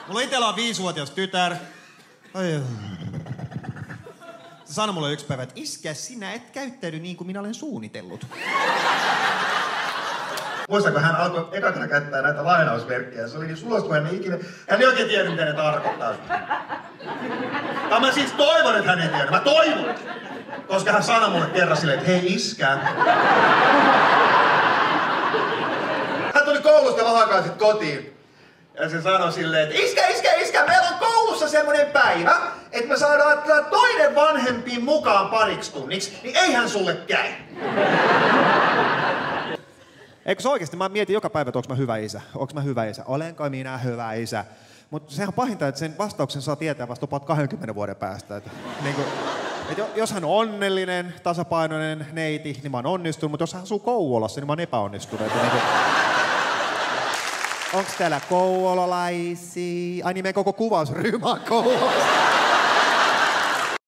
Mulla itellä on 5-vuotias tytär. Se sanoi mulle yksi päivä, että iskä, sinä et käyttäydy niin kuin minä olen suunnitellut. Muistatko, hän alkoi ekana käyttää näitä lainausmerkkejä. Se oli niin sulosta, kun hän ei oikein tiedä, mitä ne tarkoittaa. Ja mä siis toivon, että hän ei tiedä. Mä toivon! Koska hän sanoi mulle kerran silleen, että hei iskä. Hän tuli koulusta vähän sit kotiin. Ja se sanoi silleen, että iskä, meillä on koulussa semmonen päivä, että me saadaan toinen vanhempi mukaan pariksi tunniksi, niin eihän sulle käy. Eikö se oikeesti? Mä mietin joka päivä, että onko mä hyvä isä. Olenko minä hyvä isä? Mutta sehän on pahinta, että sen vastauksen saa tietää vasta about 20 vuoden päästä. Jos hän on onnellinen, tasapainoinen neiti, niin mä oon onnistunut, mutta jos hän asuu Kouvolassa, niin mä oon epäonnistunut. Onks täällä kouvolalaisia? Ai niin, meidän koko kuvausryhmä on Kouvolassa.